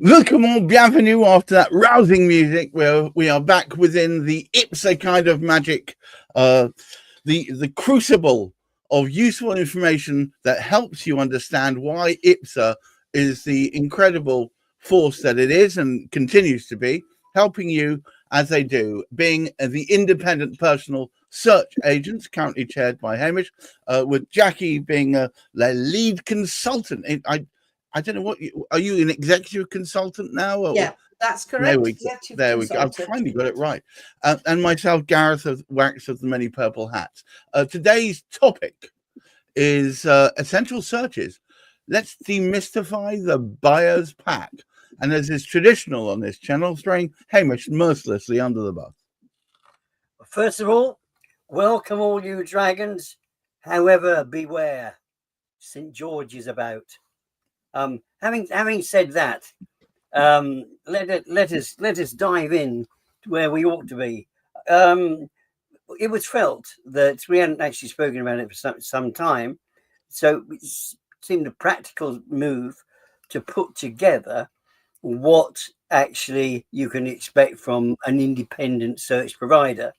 Welcome, bienvenue. After that rousing music, we are back within the IPSA kind of magic, the crucible of useful information that helps you understand why IPSA is the incredible force that it is and continues to be, helping you as they do, being the independent personal search agents, currently chaired by Hamish, with Jackie being the lead consultant. I don't know what are you an executive consultant now? Or, yeah, that's correct. There we go. I've finally got it right. And myself, Gareth of Wax of the Many Purple Hats. Today's topic is essential searches. Let's demystify the buyer's pack. And as is traditional on this channel, throwing Hamish mercilessly under the bus. First of all, welcome all you dragons. However, beware. St. George is about. Having said that, let us dive in to where we ought to be. It was felt that we hadn't actually spoken about it for some time, so it seemed a practical move to put together what actually you can expect from an independent search provider.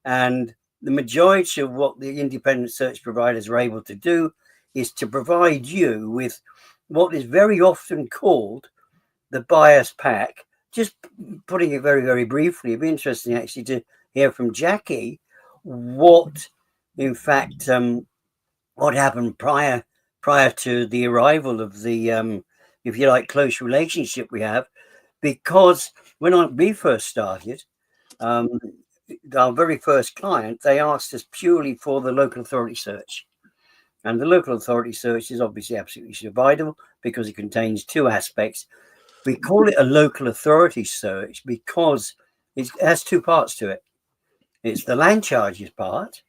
And the majority of what the independent search providers are able to do is to provide you with what is very often called the buyer's pack. Just putting it very, very briefly, it'd be interesting actually to hear from Jackie what, in fact, what happened prior to the arrival of the, if you like, close relationship we have. Because when we first started, our very first client, they asked us purely for the local authority search. And the local authority search is obviously absolutely vital because it contains two aspects. We call it a local authority search because it has two parts to it. It's the land charges part,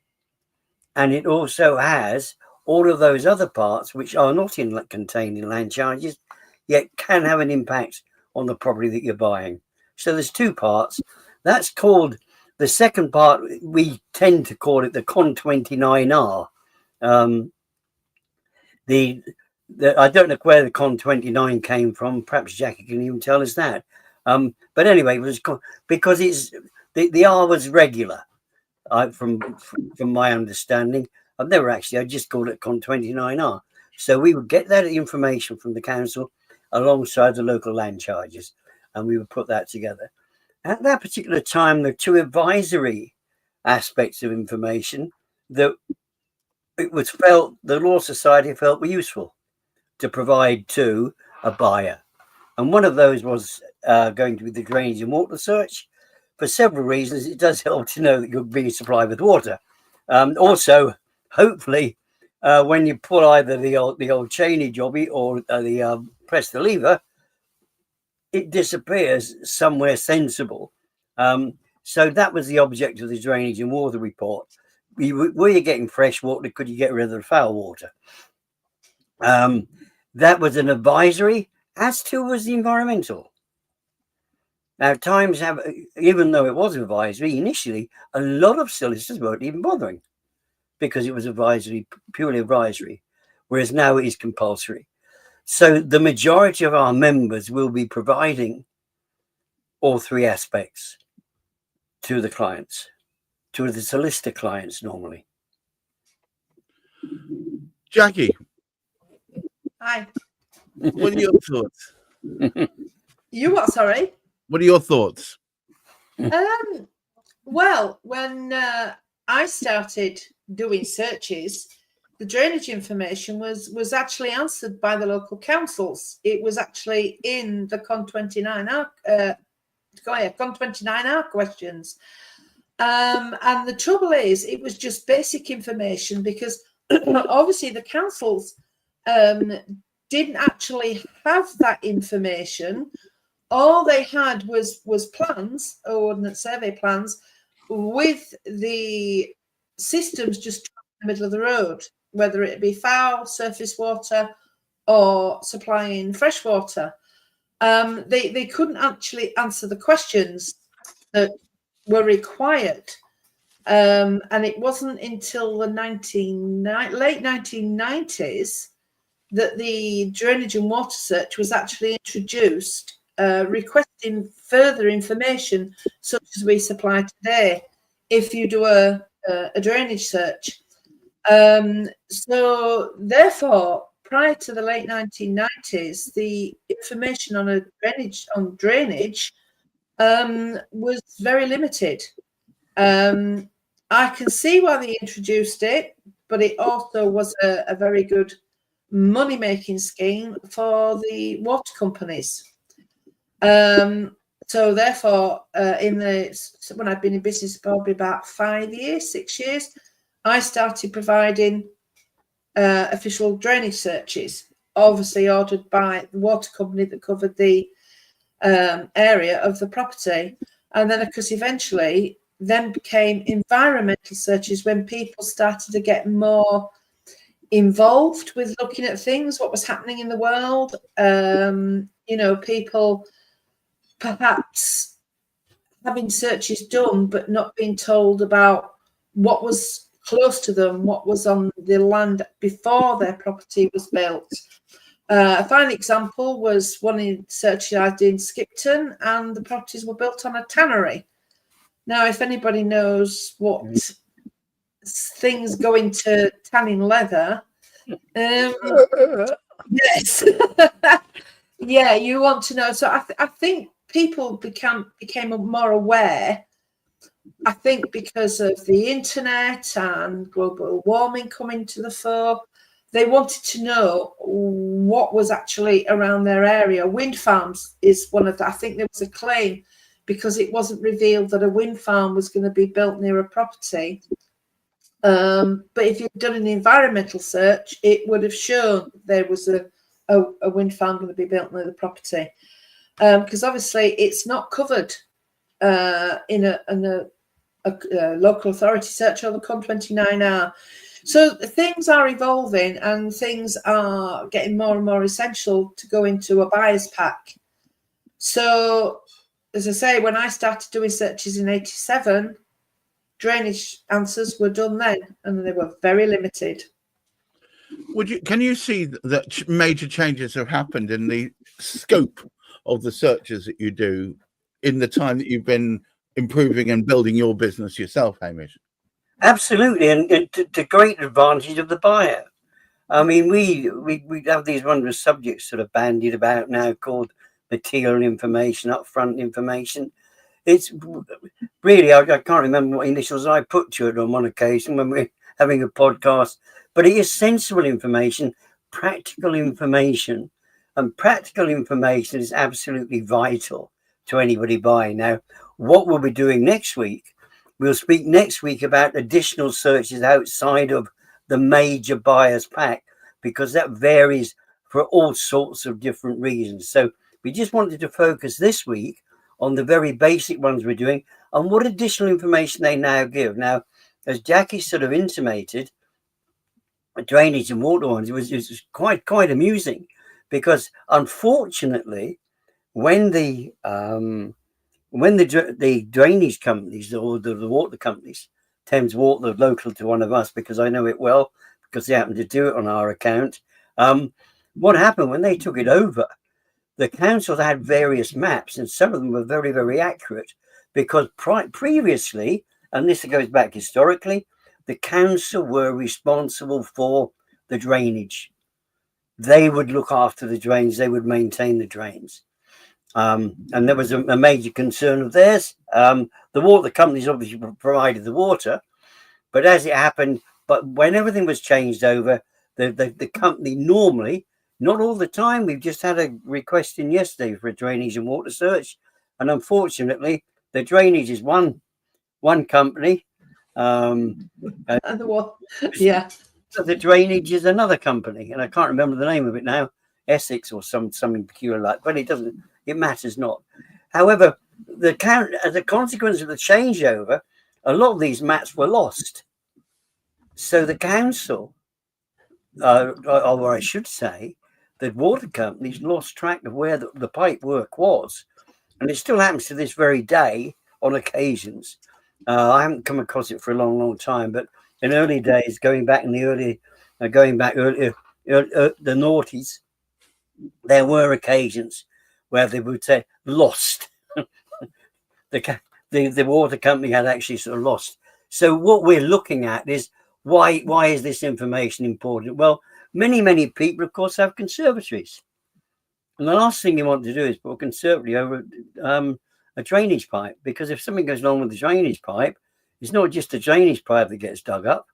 and it also has all of those other parts which are not contained in land charges, yet can have an impact on the property that you're buying. So there's two parts. That's called the second part. We tend to call it the Con 29R. I don't know where the Con 29 came from. Perhaps Jackie can even tell us that. But anyway, it was because it's the R was regular. From my understanding, I just called it Con 29R. So we would get that information from the council alongside the local land charges, and we would put that together. At that particular time, the two advisory aspects of information that the Law Society felt were useful to provide to a buyer. And one of those was going to be the drainage and water search. For several reasons, it does help to know that you're being supplied with water. Also, hopefully, when you pull either the old chainy jobby or the press the lever, it disappears somewhere sensible. So that was the object of the drainage and water report. Were you getting fresh water? Could you get rid of the foul water? That was an advisory, as too was the environmental. Now, times have, even though it was advisory, initially, a lot of solicitors weren't even bothering because it was advisory, purely advisory, whereas now it is compulsory. So the majority of our members will be providing all three aspects to the clients, to the solicitor clients normally. Jackie. Hi. What are your thoughts? You what, sorry? What are your thoughts? Well, when I started doing searches, the drainage information was actually answered by the local councils. It was actually in the Con 29R questions. And the trouble is, it was just basic information because obviously the councils didn't actually have that information. All they had was plans, or ordnance survey plans, with the systems just in the middle of the road, whether it be foul, surface water, or supplying fresh water. They couldn't actually answer the questions that were required. And it wasn't until the late 1990s that the drainage and water search was actually introduced requesting further information such as we supply today if you do a drainage search. So therefore, prior to the late 1990s, the information on drainage was very limited. I can see why they introduced it, but it also was a very good money-making scheme for the water companies. So therefore, when I've been in business probably about 6 years, I started providing official drainage searches, obviously ordered by the water company that covered the area of the property. And then, of course, eventually then became environmental searches when people started to get more involved with looking at things, what was happening in the world. People perhaps having searches done but not being told about what was close to them, what was on the land before their property was built. A fine example was one in searches I did in Skipton, and the properties were built on a tannery. Now, if anybody knows what things go into tanning leather, yes, yeah, you want to know. So I think people became more aware. I think because of the internet and global warming coming to the fore, they wanted to know what was actually around their area. Wind farms is one of the, I think there was a claim because it wasn't revealed that a wind farm was going to be built near a property. But if you'd done an environmental search, it would have shown there was a wind farm going to be built near the property. Because obviously it's not covered in a local authority search or the CON29R. So things are evolving and things are getting more and more essential to go into a buyer's pack. So, as I say, when I started doing searches in 87, drainage answers were done then, and they were very limited. Can you see that major changes have happened in the scope of the searches that you do in the time that you've been improving and building your business yourself, Hamish? Absolutely, and to great advantage of the buyer. I mean, we have these wondrous subjects sort of bandied about now called material information, upfront information. It's really, I can't remember what initials I put to it on one occasion when we're having a podcast, but it is sensible information, practical information, and practical information is absolutely vital to anybody buying. Now, what we'll be doing next week, we'll speak next week about additional searches outside of the major buyer's pack, because that varies for all sorts of different reasons. So we just wanted to focus this week on the very basic ones we're doing and what additional information they now give. Now, as Jackie sort of intimated, drainage and water ones, it was quite amusing, because unfortunately, when the drainage companies or the water companies, Thames Water, local to one of us, because I know it well, because they happened to do it on our account. What happened when they took it over? The council had various maps, and some of them were very, very accurate, because previously, and this goes back historically, the council were responsible for the drainage. They would look after the drains, they would maintain the drains. And there was a major concern of theirs. The water companies obviously provided the water, but as it happened, but when everything was changed over, the company normally, not all the time, we've just had a request in yesterday for a drainage and water search, and unfortunately, the drainage is one company, And the what? Yeah. the drainage is another company, and I can't remember the name of it now, Essex or something peculiar like. But it matters not. However, as a consequence of the changeover, a lot of these maps were lost. So the council, or I should say, the water companies lost track of where the pipe work was, and it still happens to this very day on occasions. I haven't come across it for a long, long time, but in early days, going back the noughties, there were occasions where they would say lost. The water company had actually sort of lost. So what we're looking at is why is this information important? Well, many people, of course, have conservatories. And the last thing you want to do is put a conservatory over a drainage pipe, because if something goes wrong with the drainage pipe, it's not just the drainage pipe that gets dug up.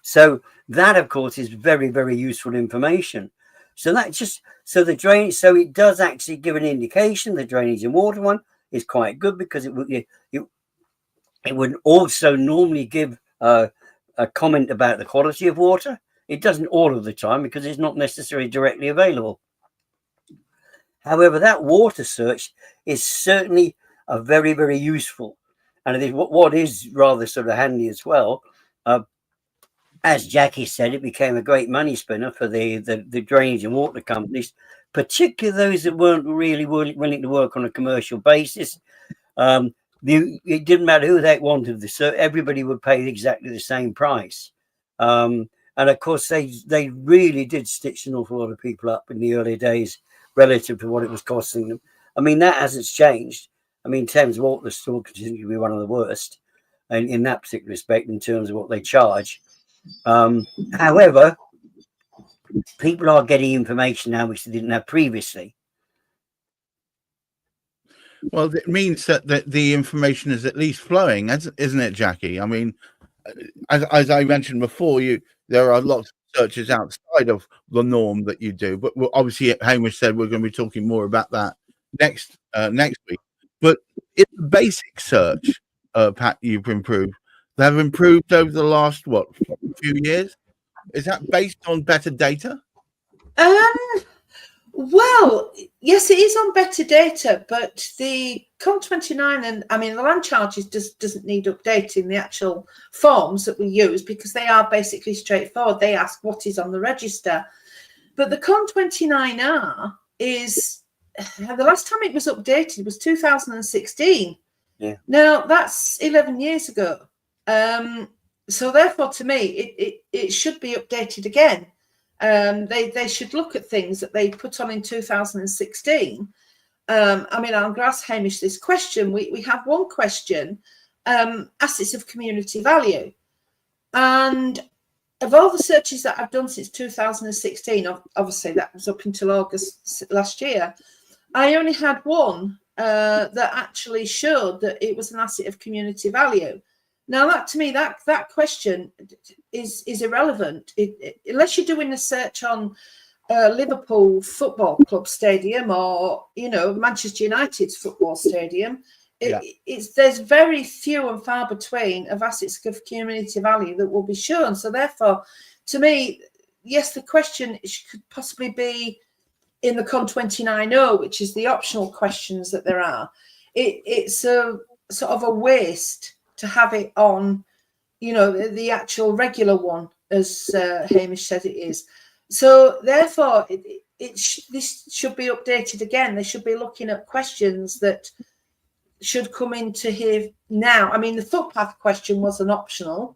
So that, of course, is very, very useful information. So that just the drainage. So it does actually give an indication. The drainage and water one is quite good, because it would also normally give a comment about the quality of water. It doesn't all of the time, because it's not necessarily directly available. However, that water search is certainly a very, very useful. And it is what is rather sort of handy as well. As Jackie said, it became a great money spinner for the drainage and water companies, particularly those that weren't really willing to work on a commercial basis. It didn't matter who they wanted the search; everybody would pay exactly the same price. And of course, they really did stitch an awful lot of people up in the early days relative to what it was costing them. I mean, that hasn't changed. I mean, Thames Water still continues to be one of the worst in that particular respect in terms of what they charge. However, people are getting information now which they didn't have previously. Well, it means that the information is at least flowing, isn't it, Jackie? I mean, as I mentioned before, there are lots of searches outside of the norm that you do, but obviously Hamish said we're going to be talking more about that next week. But in the basic search, Pat, you've improved. They have improved over the last few years. Is that based on better data? Well, yes, it is on better data, but the CON29 and the land charges doesn't need updating, the actual forms that we use, because they are basically straightforward. They ask what is on the register. But the CON29R is, the last time it was updated was 2016. Yeah. Now, that's 11 years ago. So therefore, to me, it should be updated again. They should look at things that they put on in 2016. I'm going to ask Hamish this question. We have one question, assets of community value. And of all the searches that I've done since 2016, obviously that was up until August last year, I only had one that actually showed that it was an asset of community value. Now, that to me, that question is irrelevant. Unless you're doing a search on Liverpool Football Club Stadium or, Manchester United's football stadium, there's very few and far between of assets of community value that will be shown. So therefore, to me, yes, the question could possibly be in the CON29O, which is the optional questions that there are. It's a sort of a waste to have it on, the actual regular one, as Hamish said it is. So therefore, this should be updated again. They should be looking at questions that should come into here now. I mean, the footpath question was an optional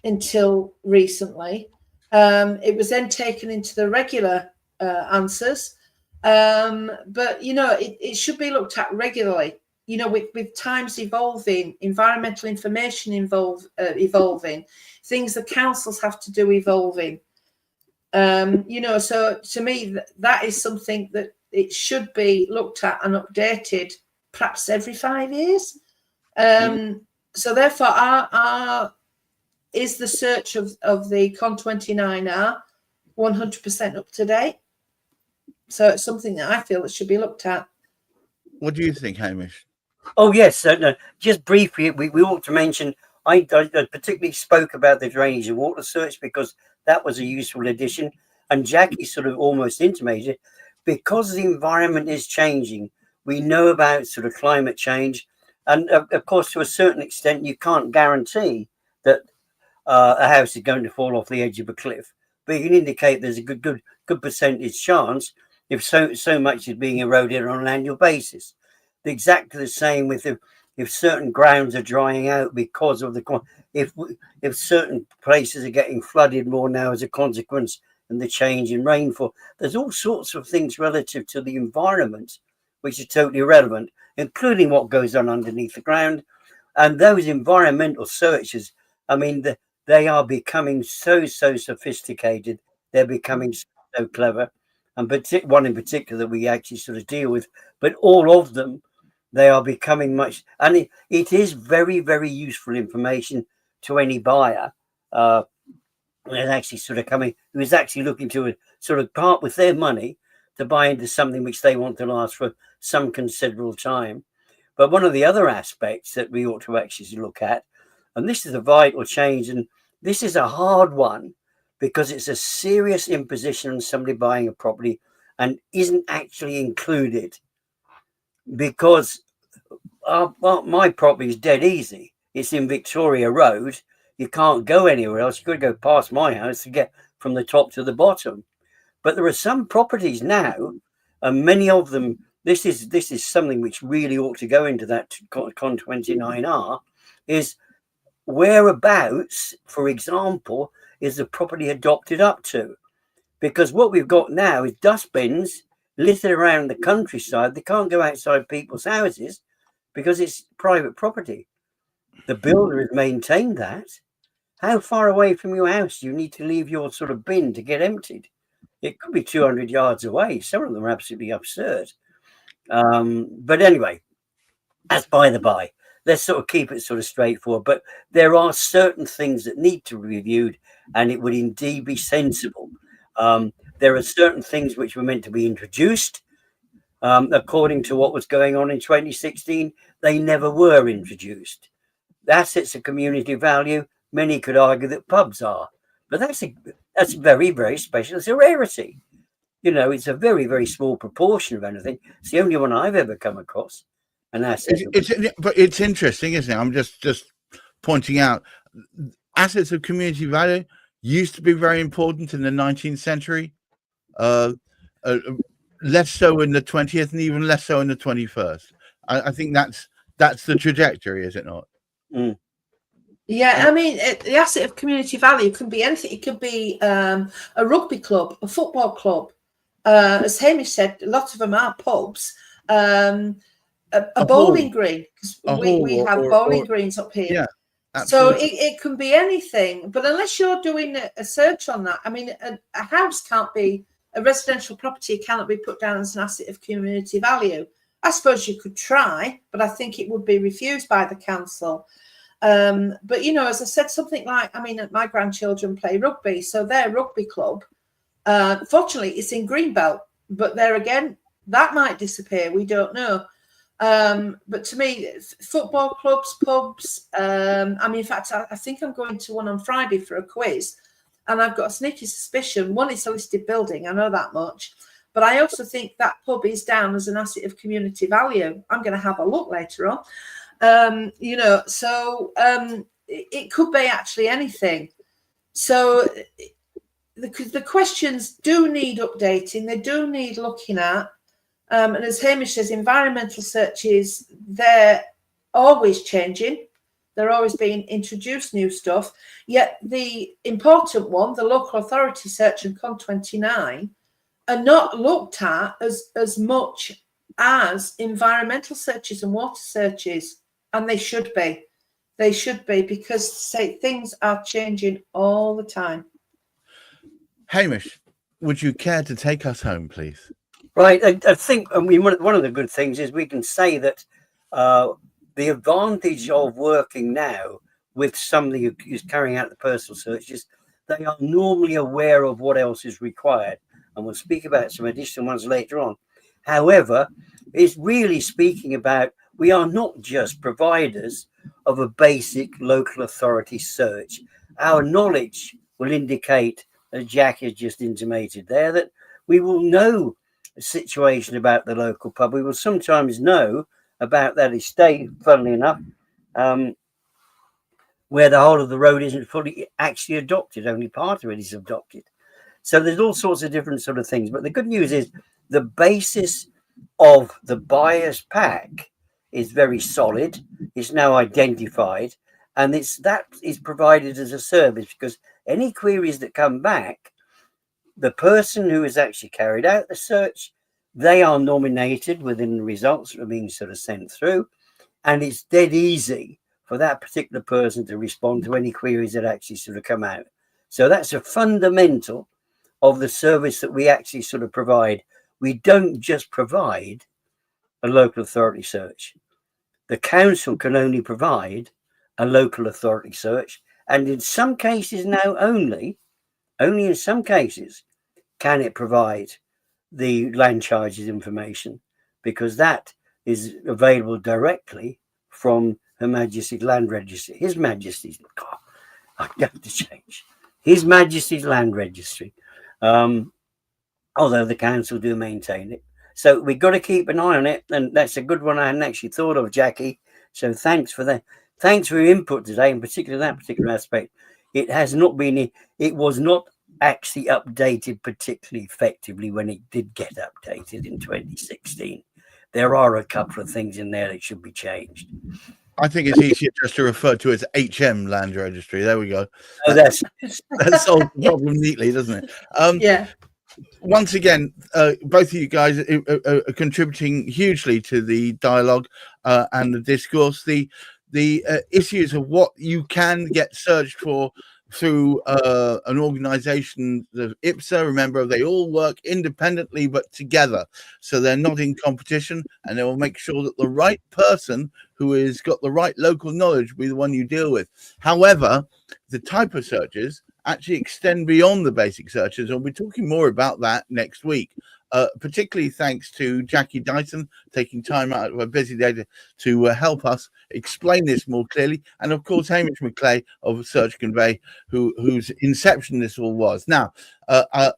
until recently. It was then taken into the regular answers. But, it should be looked at regularly. With times evolving, environmental information evolving, things the councils have to do evolving. So to me, that is something that it should be looked at and updated perhaps every 5 years. So therefore, is the search of the CON29R 100% up to date? So it's something that I feel that should be looked at. What do you think, Hamish? Oh, yes. No, just briefly, we ought to mention, I particularly spoke about the drainage and water search because that was a useful addition. And Jackie sort of almost intimated, because the environment is changing, we know about sort of climate change. And of course, to a certain extent, you can't guarantee that a house is going to fall off the edge of a cliff. But you can indicate there's a good percentage chance if so much is being eroded on an annual basis. Exactly the same with if certain grounds are drying out because of if certain places are getting flooded more now as a consequence and the change in rainfall. There's all sorts of things relative to the environment which are totally irrelevant, including what goes on underneath the ground. And those environmental searches, I mean, they are becoming so sophisticated. They're becoming so clever. And one in particular that we actually sort of deal with, but all of them, they are becoming much, and it is very, very useful information to any buyer who's actually sort of coming, who is actually looking to sort of part with their money to buy into something which they want to last for some considerable time. But one of the other aspects that we ought to actually look at, and this is a vital change, and this is a hard one because it's a serious imposition on somebody buying a property and isn't actually included, because my property is dead easy. It's in Victoria Road. You can't go anywhere else. You've got to go past my house to get from the top to the bottom. But there are some properties now, and many of them, this is something which really ought to go into that Con 29R, is whereabouts, for example, is the property adopted up to? Because what we've got now is dustbins littered around the countryside. They can't go outside people's houses because it's private property. The builder has maintained that. How far away from your house do you need to leave your sort of bin to get emptied? It could be 200 yards away. Some of them are absolutely absurd. But anyway, that's by the by. Let's sort of keep it sort of straightforward. But there are certain things that need to be reviewed, and it would indeed be sensible. There are certain things which were meant to be introduced. According to what was going on in 2016, they never were introduced. The assets of community value, many could argue that pubs are, but that's very, very special. It's a rarity. You know, it's a very, very small proportion of anything. It's the only one I've ever come across. An asset. But it's interesting, isn't it? I'm just pointing out assets of community value used to be very important in the 19th century. Less so in the 20th, and even less so in the 21st. I think that's the trajectory, is it not? Mm. Yeah, I mean, the asset of community value can be anything. It could be a rugby club, a football club. As Hamish said, lots of them are pubs. A bowling green, because we have bowling greens up here. Yeah, absolutely. So it can be anything. But unless you're doing a search on that, I mean, a house can't be, a residential property cannot be put down as an asset of community value. I suppose you could try, but I think it would be refused by the council. But, you know, as I said, something like, I mean, my grandchildren play rugby, so their rugby club, fortunately, it's in Greenbelt, but there again, that might disappear. We don't know. But to me, football clubs, pubs, I mean, in fact, I think I'm going to one on Friday for a quiz, and I've got a sneaky suspicion, one, it's a listed building, I know that much, but I also think that pub is down as an asset of community value. I'm going to have a look later on. You know, so it could be actually anything. So the questions do need updating, they do need looking at. And as Hamish says, environmental searches, they're always changing. They're always being introduced new stuff. Yet the important one, the local authority search and Con 29, are not looked at as much as environmental searches and water searches. And they should be. They should be, because things are changing all the time. Hamish, would you care to take us home, please? Right. I think, I mean, one of the good things is we can say that the advantage of working now with somebody who's carrying out the personal searches, they are normally aware of what else is required. And we'll speak about some additional ones later on. However, it's really speaking about, we are not just providers of a basic local authority search. Our knowledge will indicate, as Jack has just intimated there, that we will know a situation about the local pub. We will sometimes know about that estate, funnily enough, where the whole of the road isn't fully actually adopted, only part of it is adopted. So there's all sorts of different sort of things. But the good news is the basis of the buyer's pack is very solid. It's now identified, and that is provided as a service, because any queries that come back, the person who has actually carried out the search, they are nominated within the results that are being sort of sent through, and it's dead easy for that particular person to respond to any queries that actually sort of come out. So that's a fundamental of the service that we actually sort of provide. We don't just provide a local authority search. The council can only provide a local authority search, and in some cases now only in some cases can it provide the land charges information, because that is available directly from Her Majesty's Land Registry. His Majesty's, God, I have to change. His Majesty's Land Registry, although the council do maintain it. So we've got to keep an eye on it, and that's a good one I hadn't actually thought of, Jackie. So thanks for that. Thanks for your input today, in particular that particular aspect. It has not been. It was not actually updated particularly effectively when it did get updated in 2016. There are a couple of things in there that should be changed. I think it's easier just to refer to it as HM Land Registry. There we go. Oh, that solves the problem neatly, doesn't it? Yeah. Once again, both of you guys are contributing hugely to the dialogue and the discourse. The issues of what you can get searched for through an organization, the IPSA. Remember, they all work independently but together, so they're not in competition, and they will make sure that the right person who has got the right local knowledge will be the one you deal with. However, the type of searches actually extend beyond the basic searches, and we'll be talking more about that next week. Particularly thanks to Jackie Dyson taking time out of a busy day to help us explain this more clearly, and of course Hamish McClay of Search Convey, whose inception this all was. Now, I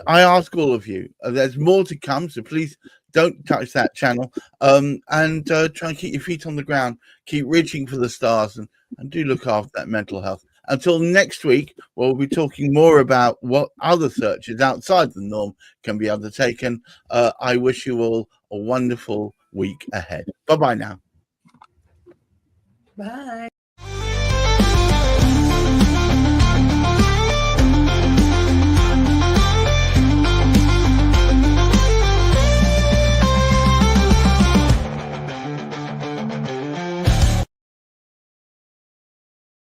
ask all of you, there's more to come, so please don't touch that channel, and try and keep your feet on the ground, keep reaching for the stars, and do look after that mental health. Until next week, we'll be talking more about what other searches outside the norm can be undertaken. I wish you all a wonderful week ahead. Bye-bye now. Bye.